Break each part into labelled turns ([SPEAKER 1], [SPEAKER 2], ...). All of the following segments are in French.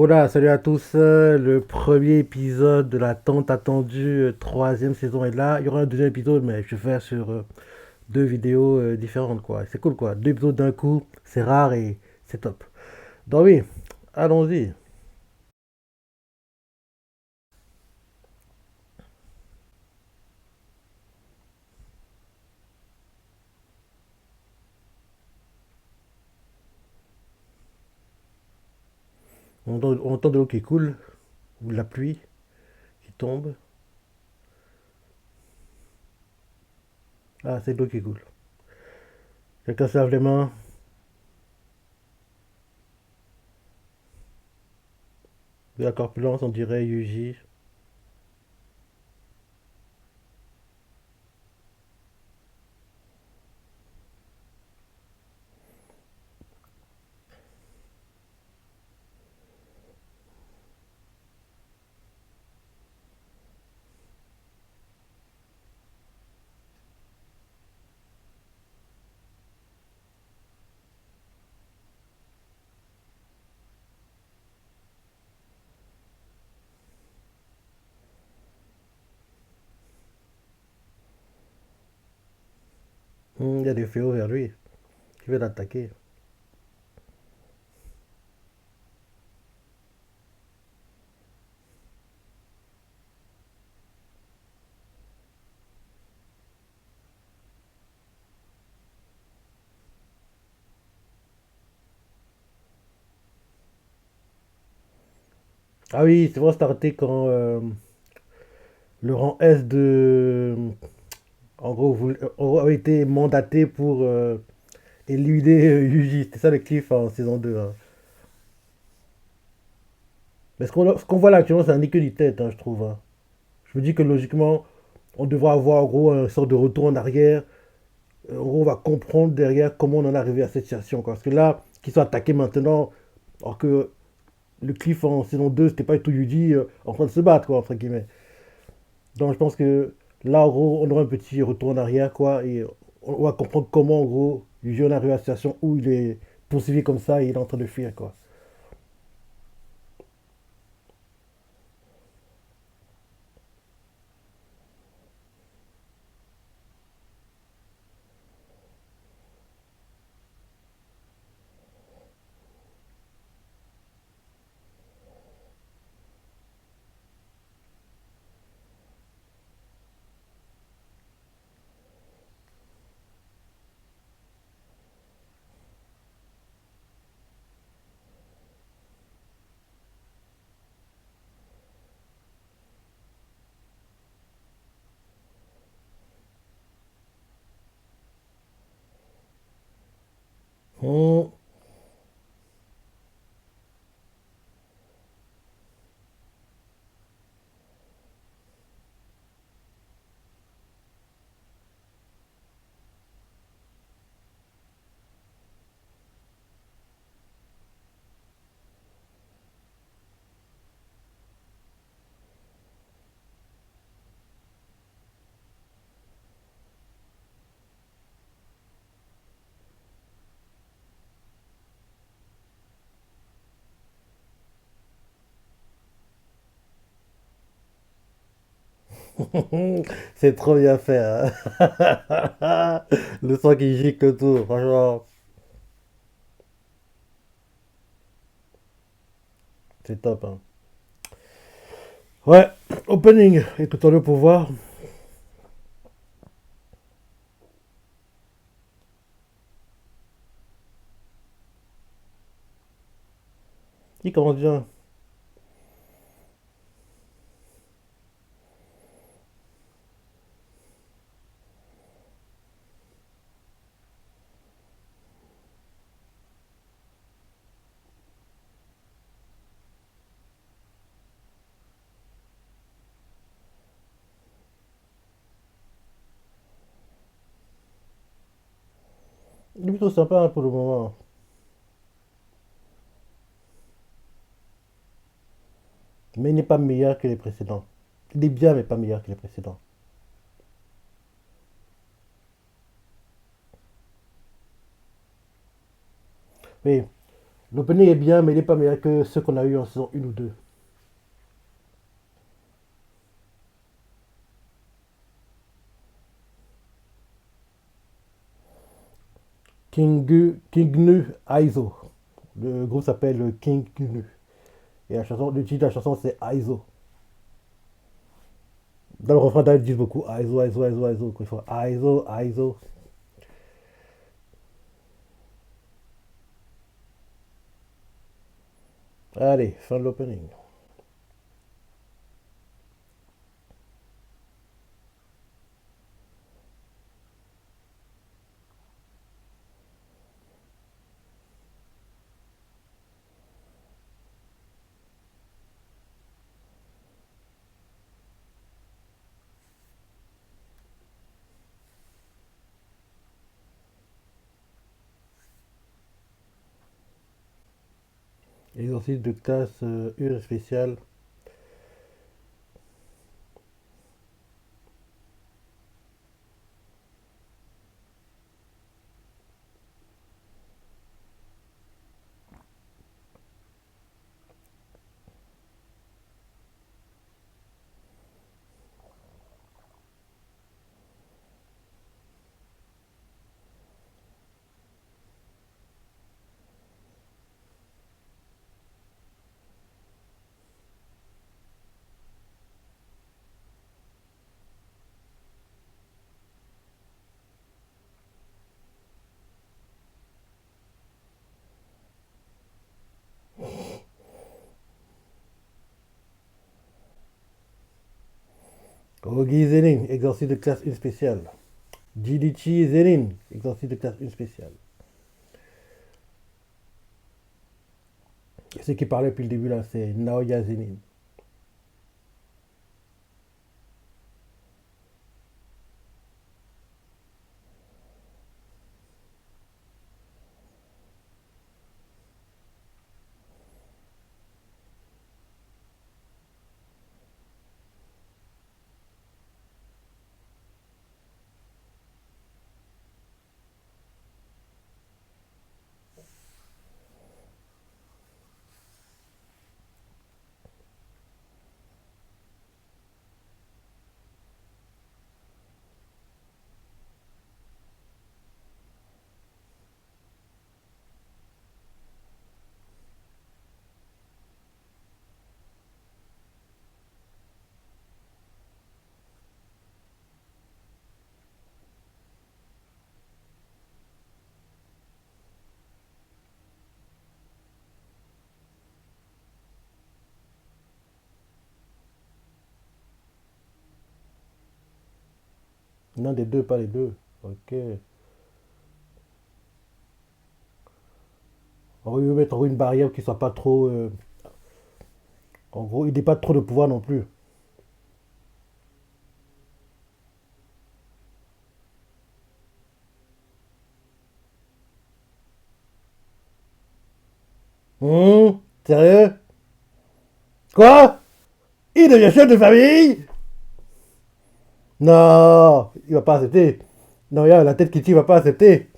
[SPEAKER 1] Hola, salut à tous. Le premier épisode de la tant attendue troisième saison est là. Il y aura un deuxième épisode, mais je vais faire sur deux vidéos différentes, quoi. C'est cool, quoi. Deux épisodes d'un coup, c'est rare et c'est top. Donc oui, allons-y. On entend de l'eau qui coule, ou de la pluie qui tombe. Ah, c'est de l'eau qui coule. Quelqu'un se lave les mains. De la corpulence, on dirait Yuji. Il y a des fléaux vers lui qui veulent l'attaquer. Ah oui, c'est vrai, c'est arrêté quand le rang S de en gros, en gros, avait été mandaté pour éluder Yuji. C'était ça le cliff en saison 2, hein. Mais ce qu'on voit là actuellement, c'est un ni queue ni tête, hein, je trouve, hein. Je me dis que logiquement, on devrait avoir en gros un sort de retour en arrière. En gros, on va comprendre derrière comment on en est arrivé à cette situation, quoi. Parce que là, qu'ils sont attaqués maintenant, alors que le cliff en saison 2 c'était pas du tout Yuji en train de se battre, quoi, entre guillemets. Donc je pense que là, en gros, on aura un petit retour en arrière, quoi, et on va comprendre comment, en gros, Yuji en est arrivé à la situation où il est poursuivi comme ça et il est en train de fuir, quoi. Hum, c'est trop bien fait, hein. Le sang qui gicle tout, franchement, c'est top, hein. Ouais, opening, écoutons-le pour voir. Il commence bien. Il est plutôt sympa, hein, pour le moment. Mais il n'est pas meilleur que les précédents. Il est bien, mais pas meilleur que les précédents. Oui, L'opening est bien, mais il n'est pas meilleur que ceux qu'on a eu en saison 1 ou 2. King Gnu Aizo. Le groupe s'appelle King Gnu. Et le titre de la chanson, c'est Aizo. Dans le refrain, ils disent beaucoup Aizo, Aizo, Aizo, Aizo. Ils font Aizo, Aizo. Allez, fin de l'opening. Exercice de classe une spéciale. Ogi Zenin, exercice de classe une spéciale. Jidichi Zenin, exercice de classe une spéciale. Et ce qui parlait depuis le début là, c'est Naoya Zenin. L'un des deux, pas les deux. Ok. On va lui mettre en gros une barrière qui soit pas trop. En gros, il n'ait pas trop de pouvoir non plus. Sérieux? Quoi? Il devient chef de famille? Non, il va pas accepter. Non, il y a la tête qui tire, il va pas accepter.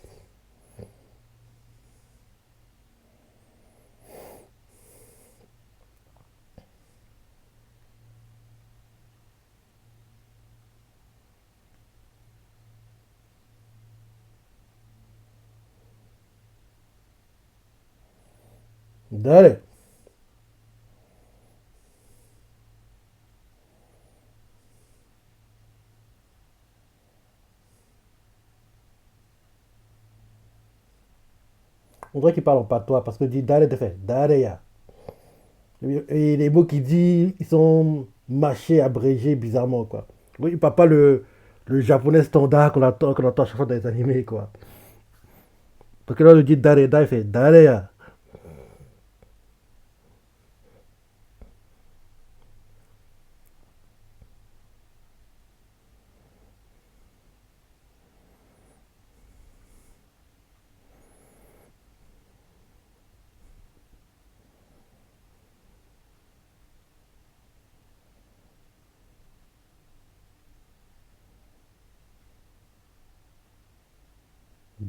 [SPEAKER 1] Allez. On dirait qu'il parle en patois parce que dit Dale te fait Daleya. Et les mots qu'il dit, ils sont mâchés, abrégés bizarrement, quoi. Oui, il parle pas le japonais standard qu'on entend à chaque fois dans les animés, quoi. Parce que là, le dit Dale, Dale, il fait Daleya.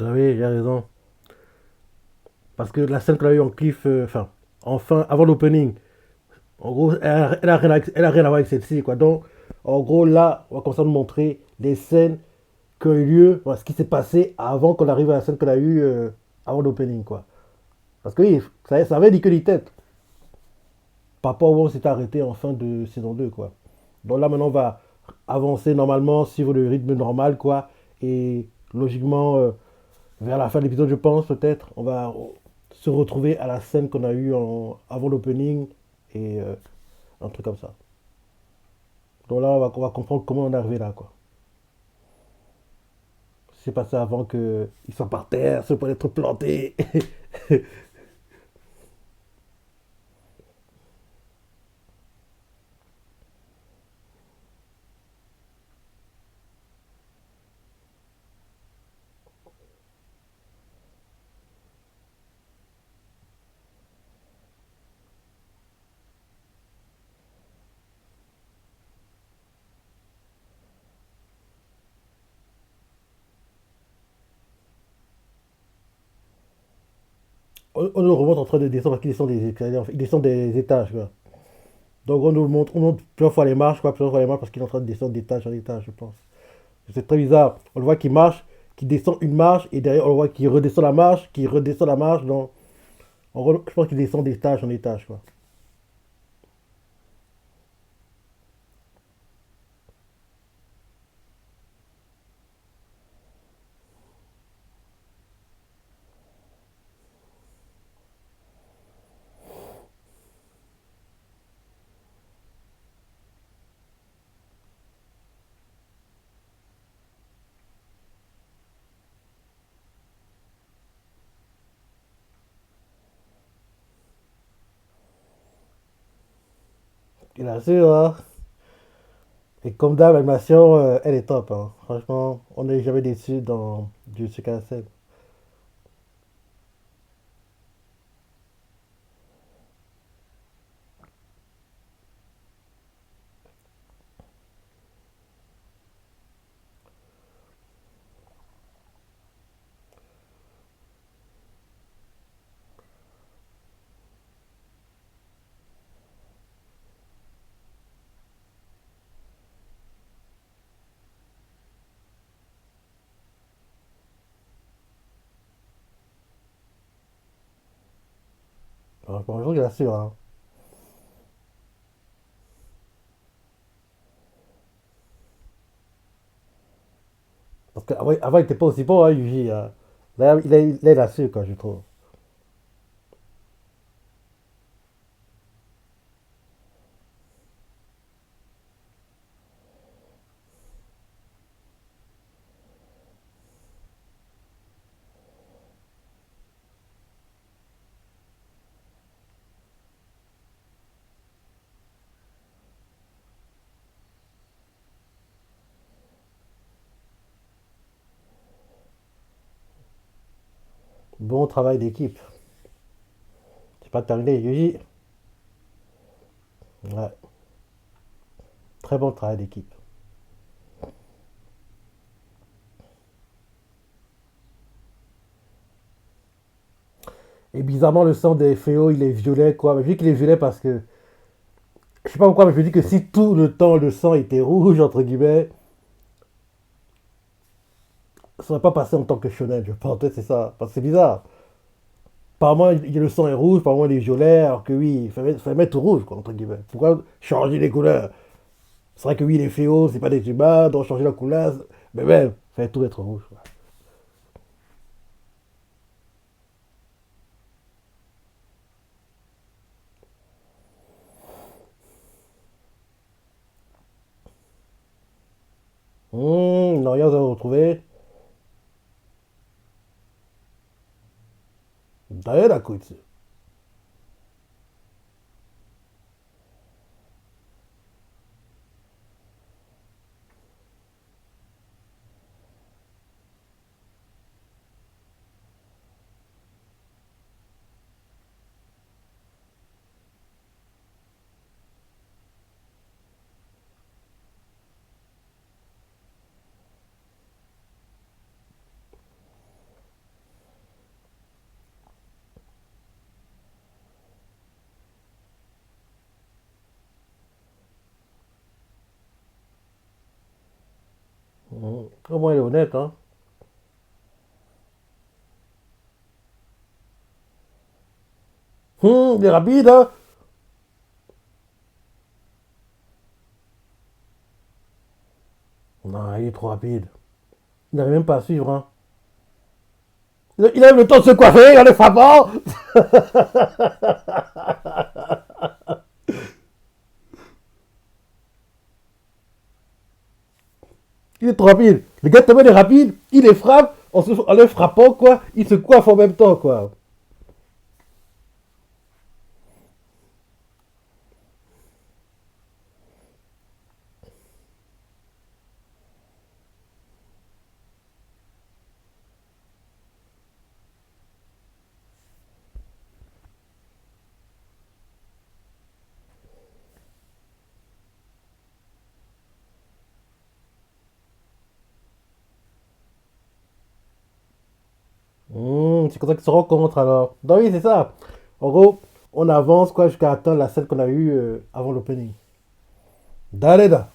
[SPEAKER 1] Oui, j'ai raison. Parce que la scène qu'on a eu en cliff, enfin, avant l'opening, en gros, elle a rien à voir avec celle-ci, quoi. Donc, en gros, là, on va commencer à nous montrer les scènes qui ont eu lieu, voilà, ce qui s'est passé avant qu'on arrive à la scène qu'on a eue avant l'opening, quoi. Parce que oui, ça avait dit que des têtes. Par rapport où on s'était arrêté en fin de saison 2 quoi. Donc là, maintenant, on va avancer normalement, suivre le rythme normal, quoi. Et logiquement, vers la fin de l'épisode, je pense, peut-être, on va se retrouver à la scène qu'on a eue avant l'opening et un truc comme ça. Donc là, on va comprendre comment on est arrivé là, quoi. C'est passé avant qu'ils soient par terre, se pour être plantés. On nous remonte en train de descendre parce qu'ils descendent des escaliers, ils descendent des étages, quoi. Donc on nous montre plusieurs fois les marches, quoi, plusieurs fois les marches parce qu'il est en train de descendre d'étage en étage, je pense. C'est très bizarre. On le voit qui marche, qui descend une marche, et derrière on le voit qui redescend la marche, qui redescend la marche. Donc, en gros, je pense qu'il descend d'étage en étage, quoi. Il a sûr, hein. Et comme d'hab, l'animation, elle est top, hein. Franchement, on n'est jamais déçu dans du Kaisen. Franchement, il a sûr, hein. Parce qu'avant, il était pas aussi bon, hein, Yuji, hein. Là, il a su, quoi, je trouve. Bon travail d'équipe. C'est pas terminé, Yuji. Ouais, très bon travail d'équipe. Et bizarrement, le sang des Féo, il est violet, quoi. Mais vu qu'il est violet parce que je sais pas pourquoi, mais je me dis que si tout le temps le sang était rouge, entre guillemets, ça serait pas passé en tant que shonen, je pense. Peut-être c'est ça. Parce que c'est bizarre. Par moi, le sang est rouge, par moi, il est violet, alors que oui, il fallait mettre rouge, quoi, entre guillemets. Pourquoi changer les couleurs? C'est vrai que oui, les fléaux, c'est pas des humains, donc changer la couleur, mais même, il fallait tout mettre rouge, quoi. Non, rien à retrouver. D'ailleurs, d'accord. Au moins, il est honnête, hein. Il est rapide, hein. Non, il est trop rapide. Il n'arrive même pas à suivre, hein. Il a même le temps de se coiffer en est frappant. Il est trop rapide. Le gars tellement il est rapide, il les frappe en les frappant, quoi. Il se coiffe en même temps, quoi. C'est comme ça qu'ils se rencontrent alors. Donc oui, c'est ça. En gros, on avance quoi jusqu'à atteindre la scène qu'on a eue avant l'opening. Daleda.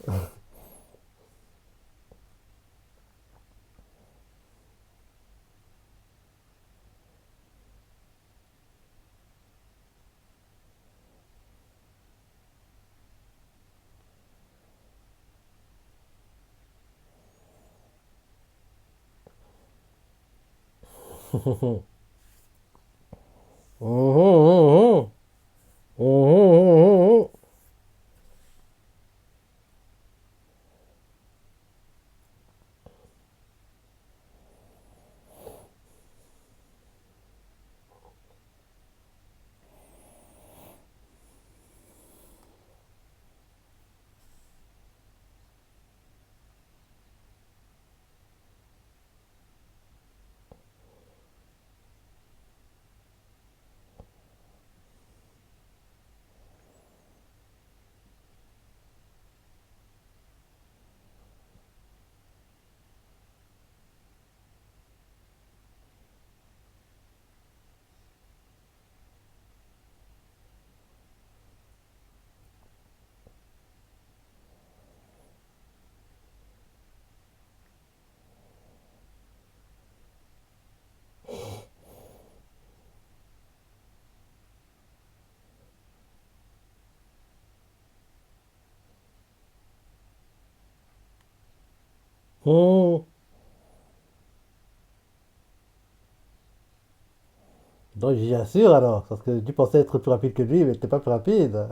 [SPEAKER 1] Donc j'assure alors, parce que tu pensais être plus rapide que lui, mais t'es pas plus rapide.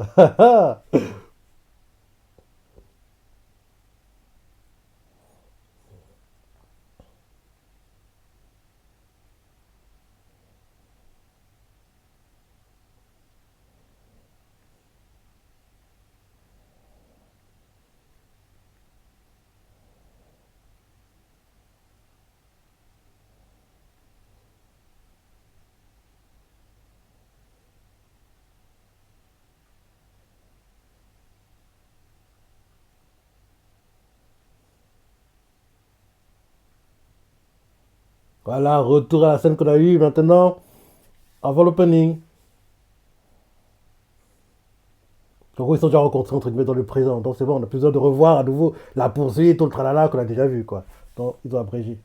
[SPEAKER 1] Voilà, retour à la scène qu'on a eue maintenant, avant l'opening. En gros, ils sont déjà rencontrés entre guillemets dans le présent. Donc c'est bon, on a plus besoin de revoir à nouveau la poursuite, tout le tralala qu'on a déjà vu, quoi. Donc ils ont abrégé.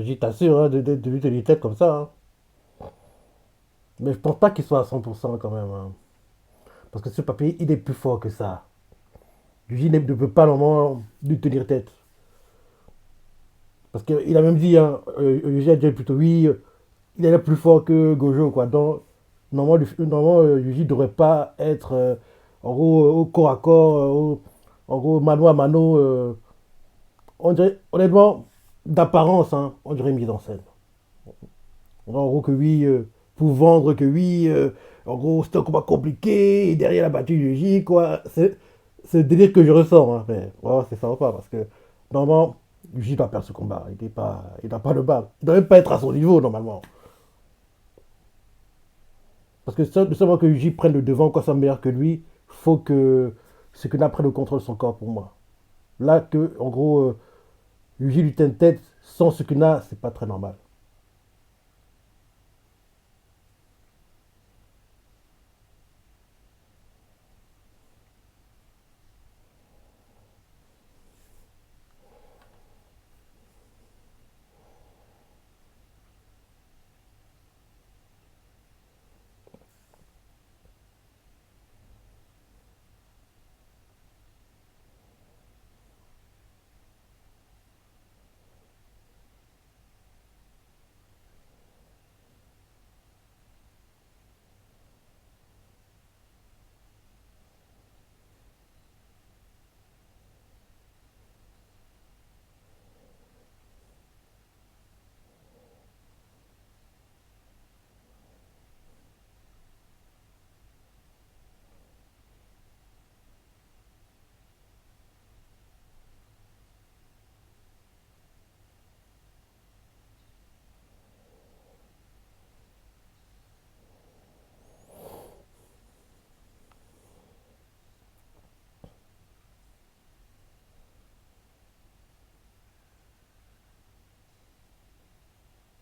[SPEAKER 1] J'y t'assure, hein, de lui tenir tête comme ça, hein. Mais je pense pas qu'il soit à 100% quand même, hein. Parce que ce papier, il est plus fort que ça. Lui ne peut pas normalement lui tenir tête. Parce qu'il a même dit, hein, Yuji a dit plutôt oui, il est plus fort que Gojo, quoi. Donc, normalement Yuji ne devrait pas être, en gros, au corps à corps, en gros, mano à mano. On dirait, honnêtement, d'apparence, hein, on dirait mise en scène. En gros, que oui, pour vendre que oui, en gros, c'est un combat compliqué, et derrière la battue Yuji, quoi. C'est le délire que je ressens, hein. Mais, ouais, c'est ça ou pas, parce que, normalement, Yuji doit perdre ce combat. Il doit pas le battre. Il doit même pas être à son niveau, normalement. Parce que seulement que Yuji prenne le devant, quoi, soit meilleur que lui, faut que Sukuna prenne le contrôle de son corps pour moi. Là, que, en gros, Yuji lui tienne tête sans Sukuna, c'est pas très normal.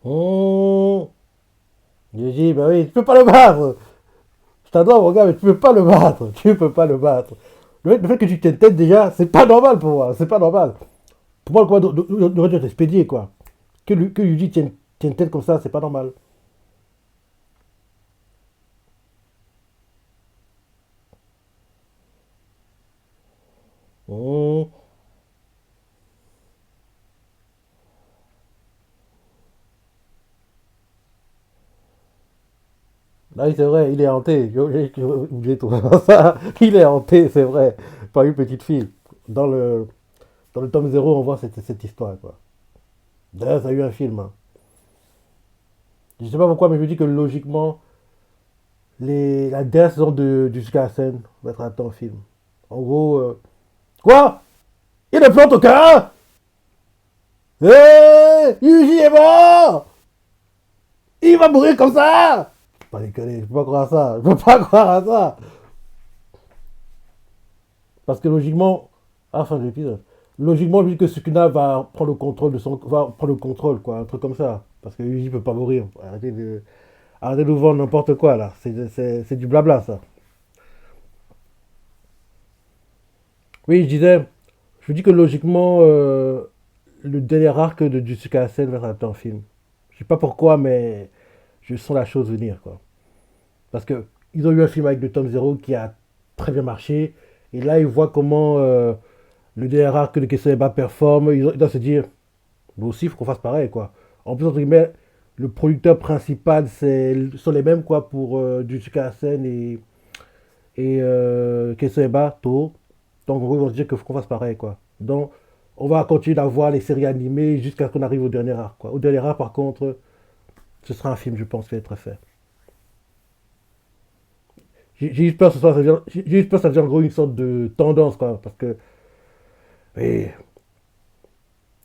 [SPEAKER 1] Mmh. J'ai dit, bah oui, tu peux pas le battre. Je t'adore, mon gars, mais tu peux pas le battre. Tu peux pas le battre. Le fait que tu tiennes tête déjà, c'est pas normal pour moi. C'est pas normal. Pour moi, le combat devrait être expédié, quoi. Que Yuji tienne tête comme ça, c'est pas normal. Mmh. Là, c'est vrai, il est hanté. J'ai oublié tout ça. Il est hanté, c'est vrai, par une petite fille. Dans le, dans le tome zéro, on voit cette histoire, quoi. D'ailleurs, ça a eu un film, hein. Je sais pas pourquoi, mais je me dis que logiquement, la dernière saison du Suikasen va être adaptée en film. En gros, quoi? Il ne plante aucun. Hé, Yuji est mort. Il va mourir comme ça. Pas déconner, je peux pas croire à ça. Je peux pas croire à ça. Parce que logiquement, à la fin de l'épisode, logiquement, vu que Sukuna va prendre le contrôle va prendre le contrôle, quoi, un truc comme ça. Parce que Yuji peut pas mourir. Arrêtez de vendre n'importe quoi, là. C'est du blabla, ça. Oui, je disais, je vous dis que logiquement, le dernier arc de Jutsu Kaisen va être adapté en film. Je sais pas pourquoi, mais je sens la chose venir, quoi. Parce que ils ont eu un film avec le tome zéro qui a très bien marché. Et là, ils voient comment le dernier arc de Kessoeba performe. Ils doivent se dire, nous aussi, il faut qu'on fasse pareil, quoi. En plus, entre guillemets, le producteur principal sont les mêmes, quoi, pour Jutsu Kaisen et Kessoeba, Toho. Donc, en gros, ils vont se dire qu'il faut qu'on fasse pareil, quoi. Donc, on va continuer d'avoir les séries animées jusqu'à ce qu'on arrive au dernier arc, quoi. Au dernier arc, par contre, ce sera un film, je pense, qui va être fait. J'ai juste peur que j'ai juste peur que ça devienne en gros une sorte de tendance, quoi. Parce que, oui,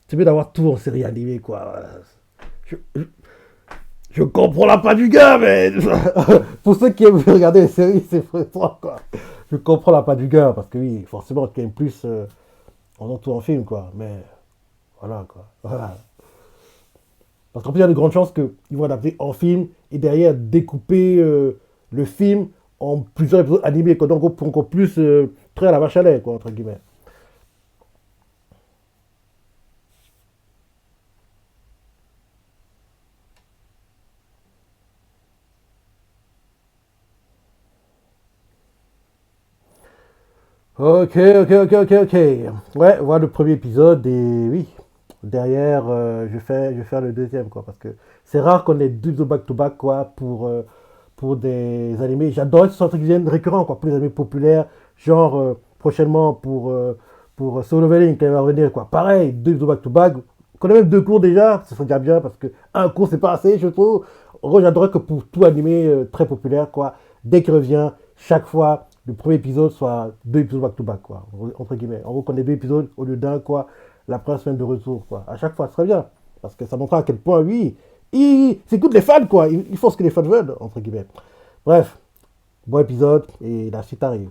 [SPEAKER 1] c'est mieux d'avoir tout en série animée, quoi. Voilà. Je, je- je comprends la part du gars, mais pour ceux qui aiment regarder les séries, c'est frustrant, quoi. Je comprends la part du gars, parce que oui, forcément, tu aimes plus en tout en film, quoi. Mais voilà, quoi. Voilà. Parce qu'en plus, il y a de grandes chances qu'ils vont adapter en film et derrière découper le film en plusieurs épisodes animés, quoi. Donc, pour encore plus très à la vache à lait, quoi, entre guillemets. Ok, ok, ok, ok, ok. Ouais, voilà le premier épisode et oui, derrière, je vais faire le deuxième, quoi, parce que c'est rare qu'on ait deux épisodes back-to-back, quoi, pour des animés. J'adore ce truc qui viennent récurrents, quoi, pour les animés populaires, genre prochainement pour Solo Leveling qui va revenir, quoi. Pareil, deux épisodes back-to-back. Qu'on ait même deux cours déjà, ce serait déjà bien, parce que un cours, c'est pas assez, je trouve. En gros, j'adorerais que pour tout animé très populaire, quoi, dès qu'il revient, chaque fois, le premier épisode soit deux épisodes back-to-back, quoi, entre guillemets. En gros, qu'on ait deux épisodes au lieu d'un, quoi, la première semaine de retour, quoi. À chaque fois, ce serait bien. Parce que ça montre à quel point, oui, c'est écoute les fans, quoi. Ils font ce que les fans veulent, entre guillemets. Bref, bon épisode, et la suite arrive.